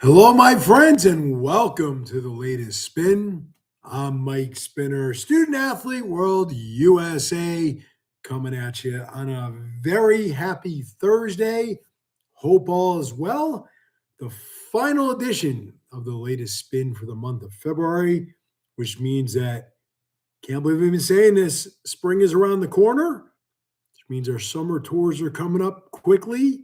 Hello, my friends, and welcome to the latest spin. I'm Mike Spinner, student athlete, World USA, coming at you on a very happy Thursday. Hope all is well. The final edition of the latest spin for the month of February, which means that, can't believe I've been saying this, spring is around the corner, which means our summer tours are coming up quickly.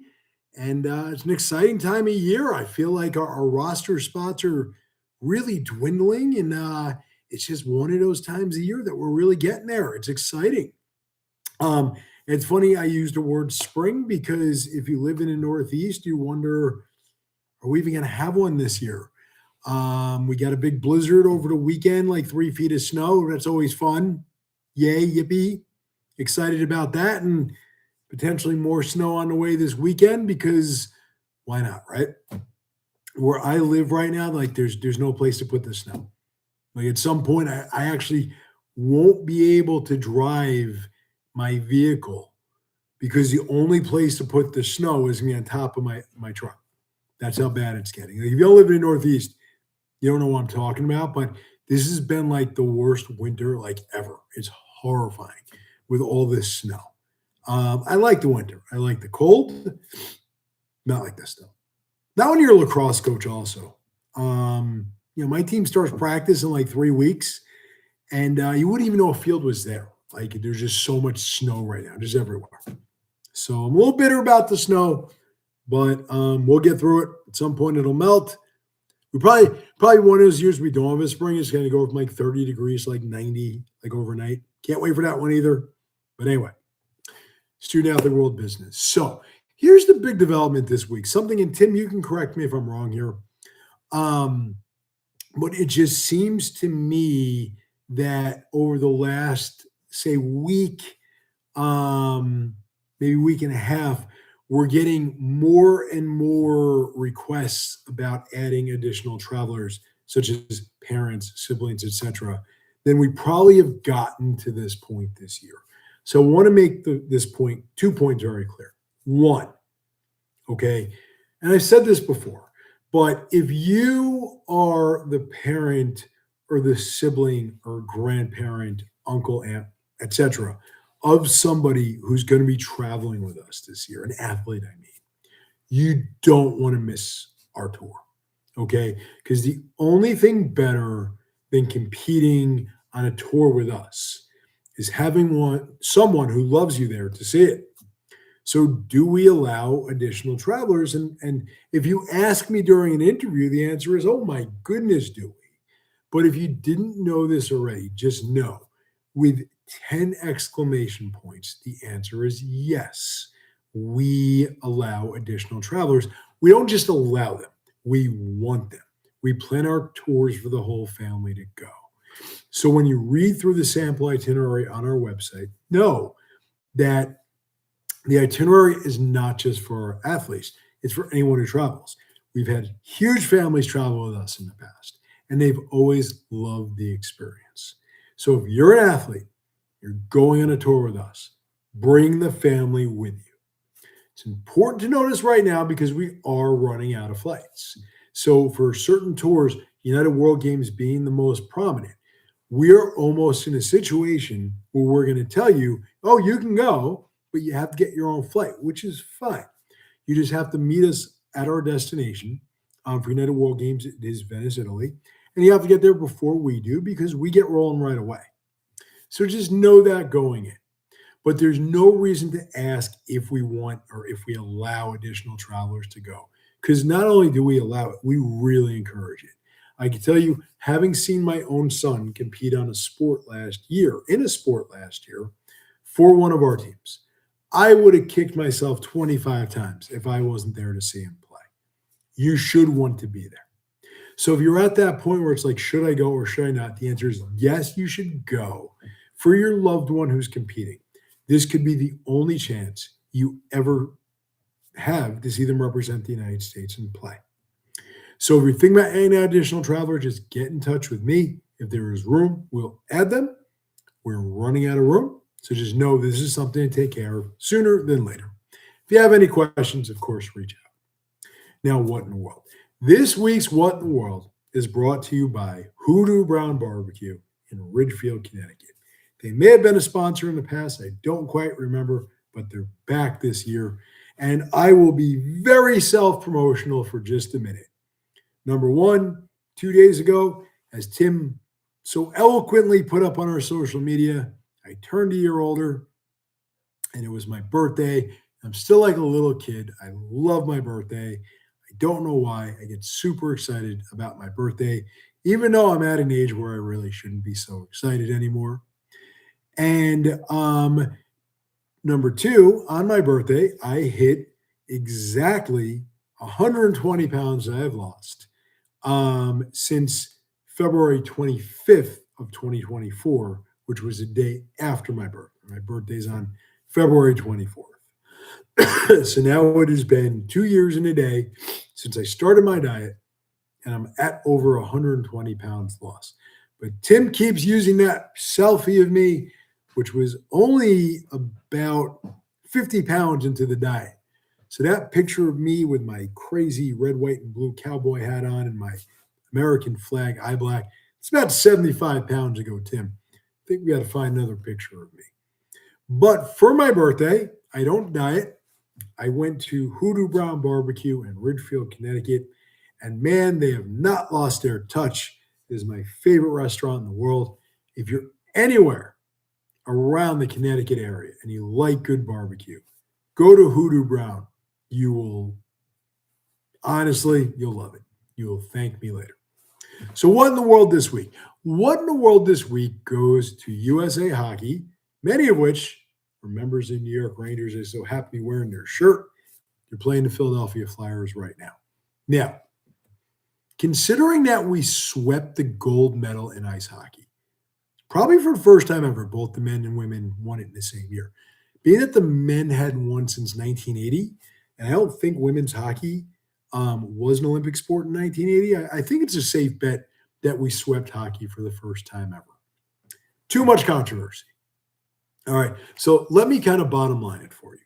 And it's an exciting time of year. I feel like our roster spots are really dwindling, and it's just one of those times of year that we're really getting there. It's exciting. Um, it's funny I used the word spring because if you live in the Northeast, you wonder, are we even going to have one this year? We got a big blizzard over the weekend, like 3 feet of snow. That's always fun. Yay, yippee. Excited about that. And potentially more snow on the way this weekend because why not, right? Where I live right now, like there's no place to put the snow. Like at some point, I actually won't be able to drive my vehicle because the only place to put the snow is gonna be on top of my truck. That's how bad it's getting. Like if you don't live in the Northeast, you don't know what I'm talking about, but this has been like the worst winter like ever. It's horrifying with all this snow. I like the winter. I like the cold. Not like this though. Not when you're a lacrosse coach, also. My team starts practice in like 3 weeks, and you wouldn't even know a field was there. Like there's just so much snow right now, just everywhere. So I'm a little bitter about the snow, but we'll get through it. At some point, it'll melt. We probably one of those years we don't have a spring. It's going to go from like 30 degrees, like 90, like overnight. Can't wait for that one either. But anyway, student athlete world business. So here's the big development this week. Something, and Tim, you can correct me if I'm wrong here. Um, but it just seems to me that over the last, say, week, maybe week and a half, we're getting more and more requests about adding additional travelers, such as parents, siblings, etc., than we probably have gotten to this point this year. So I want to make this point, 2 points very clear. One, okay, and I've said this before, but if you are the parent or the sibling or grandparent, uncle, aunt, etc., of somebody who's going to be traveling with us this year, an athlete, I mean, you don't want to miss our tour, okay? Because the only thing better than competing on a tour with us is having someone who loves you there to see it. So do we allow additional travelers? And if you ask me during an interview, the answer is, oh my goodness, do we? But if you didn't know this already, just know with 10 exclamation points, the answer is yes. We allow additional travelers. We don't just allow them, we want them. We plan our tours for the whole family to go. So when you read through the sample itinerary on our website, know that the itinerary is not just for our athletes, it's for anyone who travels. We've had huge families travel with us in the past, and they've always loved the experience. So if you're an athlete, you're going on a tour with us, bring the family with you. It's important to notice right now because we are running out of flights. So for certain tours, United World Games being the most prominent, we're almost in a situation where we're going to tell you, oh, you can go, but you have to get your own flight, which is fine. You just have to meet us at our destination. For United World Games, it is Venice, Italy. And you have to get there before we do because we get rolling right away. So just know that going in. But there's no reason to ask if we want or if we allow additional travelers to go. Because not only do we allow it, we really encourage it. I can tell you, having seen my own son compete in a sport last year for one of our teams, I would have kicked myself 25 times if I wasn't there to see him play. You should want to be there. So if you're at that point where it's like, should I go or should I not? The answer is yes, you should go for your loved one who's competing. This could be the only chance you ever have to see them represent the United States and play. So if you're thinking about adding an additional traveler, just get in touch with me. If there is room, we'll add them. We're running out of room. So just know this is something to take care of sooner than later. If you have any questions, of course, reach out. Now, what in the world? This week's What in the World is brought to you by Hoodoo Brown Barbecue in Ridgefield, Connecticut. They may have been a sponsor in the past. I don't quite remember, but they're back this year. And I will be very self promotional for just a minute. Number one, 2 days ago, as Tim so eloquently put up on our social media, I turned a year older and it was my birthday. I'm still like a little kid. I love my birthday. I don't know why. I get super excited about my birthday, even though I'm at an age where I really shouldn't be so excited anymore. And number two, on my birthday, I hit exactly 120 pounds I have lost since February 25th of 2024, which was a day after my birthday. My birthday's on February 24th. So now it has been 2 years and a day since I started my diet, and I'm at over 120 pounds lost. But Tim keeps using that selfie of me, which was only about 50 pounds into the diet. So that picture of me with my crazy red, white, and blue cowboy hat on and my American flag eye black, it's about 75 pounds ago, Tim. I think we got to find another picture of me. But for my birthday, I don't diet. I went to Hoodoo Brown Barbecue in Ridgefield, Connecticut, and man, they have not lost their touch. It is my favorite restaurant in the world. If you're anywhere around the Connecticut area and you like good barbecue, go to Hoodoo Brown. You will, honestly, you'll love it. You will thank me later. So what in the world this week? What in the world this week goes to USA Hockey, many of which are members of the New York Rangers. They so happen to be wearing their shirt. They're playing the Philadelphia Flyers right now. Now, considering that we swept the gold medal in ice hockey, probably for the first time ever, both the men and women won it in the same year. Being that the men hadn't won since 1980, and I don't think women's hockey was an Olympic sport in 1980, I think it's a safe bet that we swept hockey for the first time ever. Too much controversy. All right, so let me kind of bottom line it for you.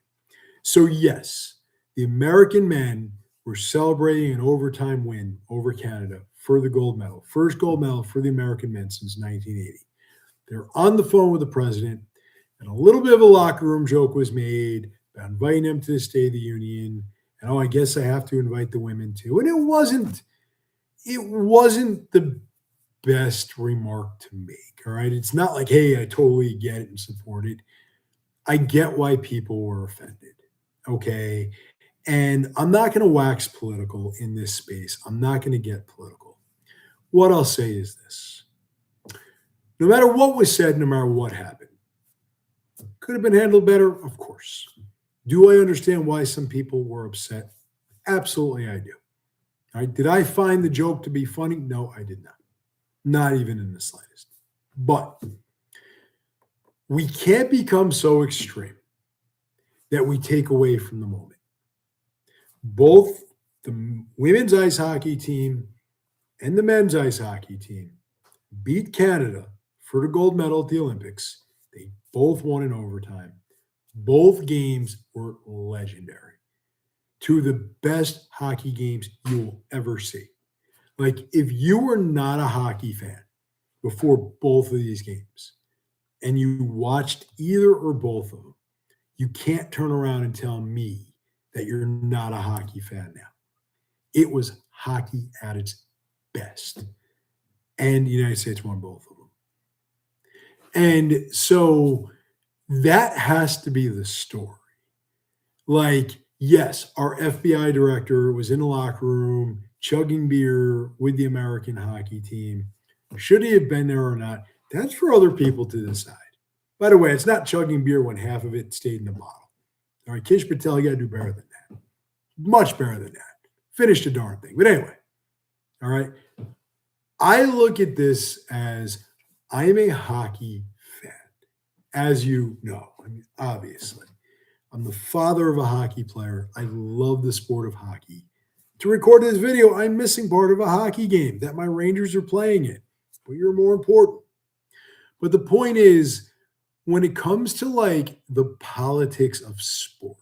So yes, the American men were celebrating an overtime win over Canada for the gold medal. First gold medal for the American men since 1980. They're on the phone with the president, and a little bit of a locker room joke was made about inviting them to the State of the Union. And I guess I have to invite the women too. And it wasn't the best remark to make. All right. It's not like, hey, I totally get it and support it. I get why people were offended. Okay. And I'm not going to wax political in this space. I'm not going to get political. What I'll say is this: no matter what was said, no matter what happened, could have been handled better, of course. Do I understand why some people were upset? Absolutely, I do. All right. Did I find the joke to be funny? No, I did not. Not even in the slightest. But we can't become so extreme that we take away from the moment. Both the women's ice hockey team and the men's ice hockey team beat Canada for the gold medal at the Olympics. They both won in overtime. Both games were legendary. Two of the best hockey games you will ever see. Like, if you were not a hockey fan before both of these games and you watched either or both of them, you can't turn around and tell me that you're not a hockey fan now. It was hockey at its best. And the United States won both of them. And so that has to be the story. Like, yes, our FBI director was in the locker room chugging beer with the American hockey team. Should he have been there or not? That's for other people to decide. By the way, it's not chugging beer when half of it stayed in the bottle. All right, Kish Patel, you got to do better than that. Much better than that. Finish the darn thing. But anyway, all right. I look at this as I am a hockey fan, as you know. I mean, obviously. I'm the father of a hockey player. I love the sport of hockey. To record this video, I'm missing part of a hockey game that my Rangers are playing in. But you're more important. But the point is, when it comes to like the politics of sport,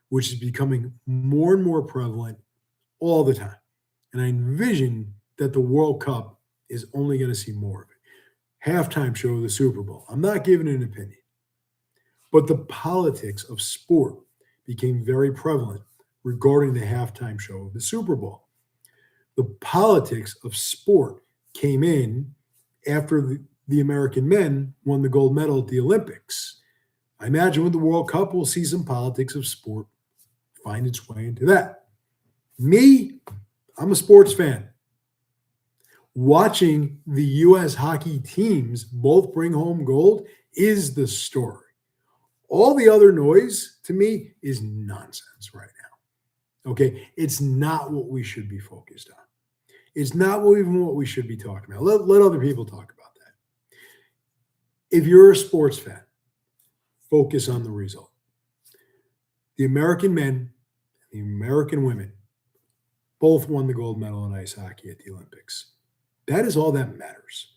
which is becoming more and more prevalent all the time. And I envision that the World Cup is only going to see more of it. Halftime show of the Super Bowl. I'm not giving an opinion, but the politics of sport became very prevalent regarding the halftime show of the Super Bowl. The politics of sport came in after the American men won the gold medal at the Olympics. I imagine with the World Cup, we'll see some politics of sport find its way into that. Me, I'm a sports fan. Watching the U.S. hockey teams both bring home gold is the story. All the other noise to me is nonsense right now. Okay. It's not what we should be focused on. It's not even what we should be talking about. Let other people talk about that. If you're a sports fan, focus on the result. The American men and the American women both won the gold medal in ice hockey at the Olympics. That is all that matters.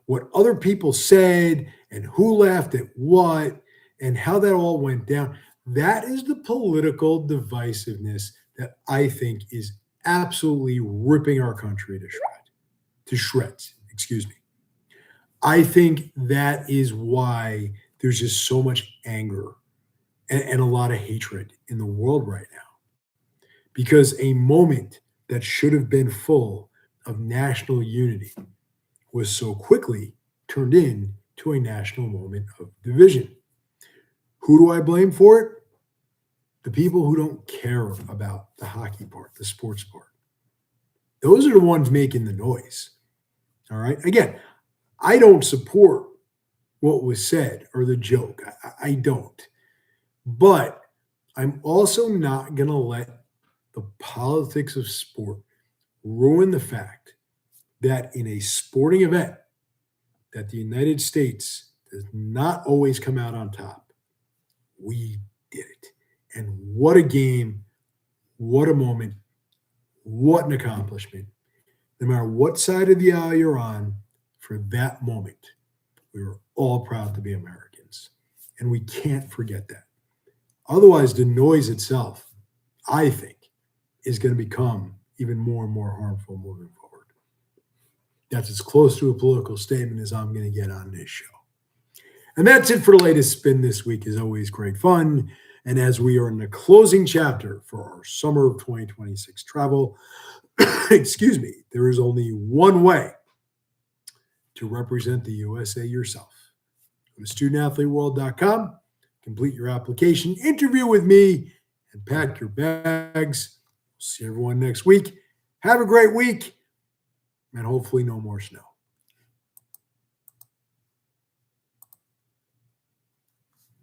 What other people said and who laughed at what and how that all went down, that is the political divisiveness that I think is absolutely ripping our country to shreds, excuse me. I think that is why there's just so much anger and a lot of hatred in the world right now. Because a moment that should have been full of national unity was so quickly turned into a national moment of division. Who do I blame for it? The people who don't care about the hockey part, the sports part. Those are the ones making the noise. All right. Again, I don't support what was said or the joke. I don't. But I'm also not going to let the politics of sport ruin the fact that in a sporting event that the United States does not always come out on top. We did it. And what a game, what a moment, what an accomplishment. No matter what side of the aisle you're on, for that moment, we were all proud to be Americans. And we can't forget that. Otherwise, the noise itself, I think, is going to become even more and more harmful moving forward. That's as close to a political statement as I'm going to get on this show. And that's it for the latest spin this week. As always, great fun. And as we are in the closing chapter for our summer of 2026 travel, excuse me, there is only one way to represent the USA yourself. Go to studentathleteworld.com, complete your application, interview with me, and pack your bags. See everyone next week. Have a great week, and hopefully no more snow.